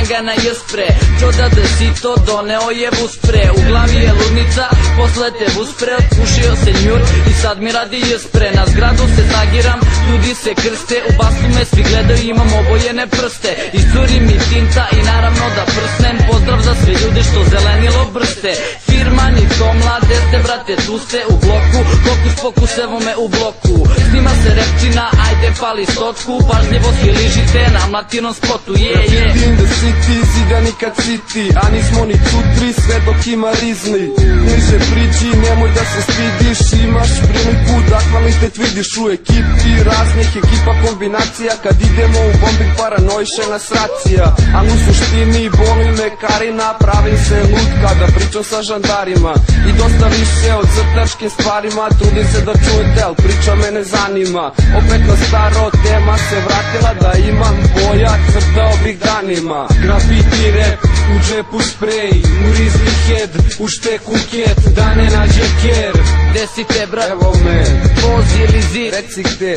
ga na jespre. Čoda da si to doneo je vuspre. U glavi je ludnica, posle te vuspre. Otpušio se njur i sad mi radi jespre. Na zgradu se zagiram, ljudi se krste. U basnu me svi gledaju, imam obojene prste. Iscuri mi tinta i naravno da prsnem. Pozdrav za sve ljude što zelenilo brste. Firma ni to mlade ste, brate, tu ste u bloku. Kokus pokus, evo me u bloku. Snima se repčina, ajde pali stotku. Pažljivo svi ližite na mlatinom spotu. Graffiti in the city, zidani kad city. A nismo ni cutri, sve dok ima rizni. Niže priči, nemoj da se stidiš. Imaš priliku da kvalitet vidiš u ekipi raznih ekipa kombinacija. Kad idemo u bombing paranoiše nas racija. A u suštini boli me Karina. Pravim se lud kada pričam sa žandarima. I dosta više od crtačkim stvarima. Trudim se da čujete, al priča me ne zanima. Opet na staro tema se vratila. Da imam boja, crtao bih danima. Graffiti rap, u džepu sprej. U rizli head, u šteku ket. Da ne nađe ker. Gde si te, brat? Evo me, Voz ili zid? reci gde.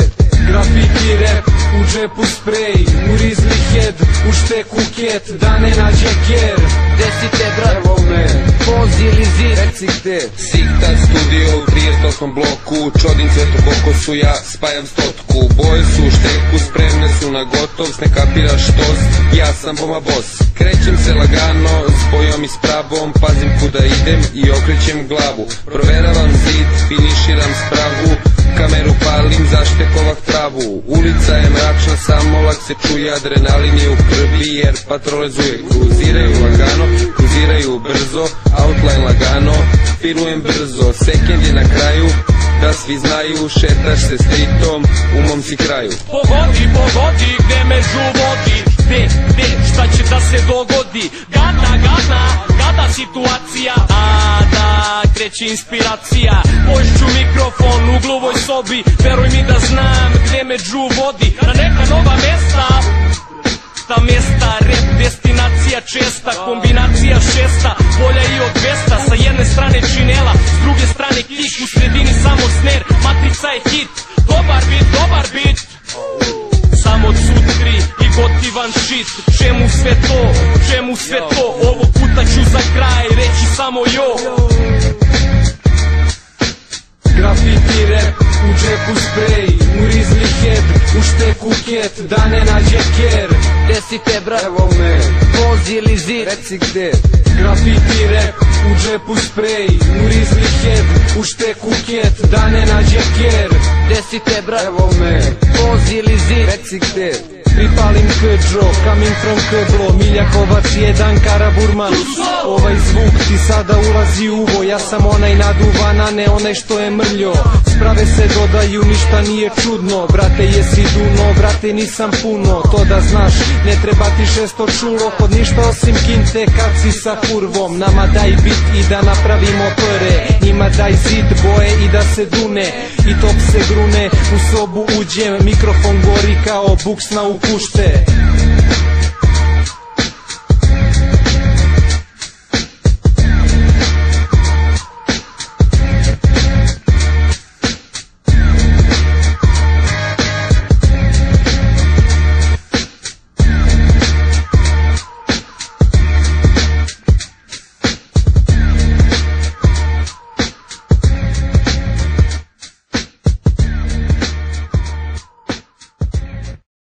Graffiti rap, u džepu sprej. U rizli head, u šteku ket. Da ne nađe ker. Gde si te, brat? Evo me, Voz ili zid? reci gde. Sikta studio u 38 bloku. Čodin cvetoboko su ja, spajam stotku. Boje su u šteku, spremne su na gotov. Ne kapiraš štos, ja sam Boma Boss. Krećem se lagano, s bojom i s pravom. Pazim kuda idem i okrećem glavu. Proveravam zid, finiširam spravu. Kameru palim, zaštekovak travu. Ulica je mračna, samo lak se čuje. Adrenalin je u krvi jer patrole zuje. Kruziraju lagano, kruziraju brzo. Outline lagano, firujem brzo. Sekend je na kraju, da svi znaju. Šetaš se stritom, umom si kraju. Pogodi, pogodi, gde me žuvodi. Gde, šta će da se dogodi. Gada situacija. A da, kreće inspiracija. Pošću mikrofon u gluvoj sobi. Veruj mi da znam gde me žuvodi. Na neka nova mesta. Ta mesta, rap, destinacija česta. Kombinacija šesta, bolja i od 200. Sa jedne strane činela, s druge strane kik. U sredini samo sner, matrica je hit. Dobar bit, samo cutri i gotivan shit. Čemu sve to, ovog puta ću za kraj reći samo jo. Graffiti rap, u džepu sprej. U rizli head, u šteku ket. Da ne nađe ker. Gde si te, brat? Evo me, Voz ili zid? reci gde. Graffiti rap, u džepu sprej. U rizli head, u šteku ket. Da ne nađe ker. Gde si te, brat? Evo me, Voz ili zid? reci gde. Pripalim Kđo, coming from Kblo. Milja Kovač, jedan Karaburman. Ovaj zvuk ti sada ulazi u uvo. Ja sam onaj naduvan, a ne onaj što je mrljo. Sprave se dodaju, ništa nije čudno. Brate, jesi duno, brate, nisam puno. To da znaš, ne treba ti 600 čulo. Kod ništa osim kinte kad si sa kurvom. Nama daj bit i da napravimo pare. Njima daj zid, boje i da se dune. I top se grune, u sobu uđem. Mikrofon gori kao buksna u kušte.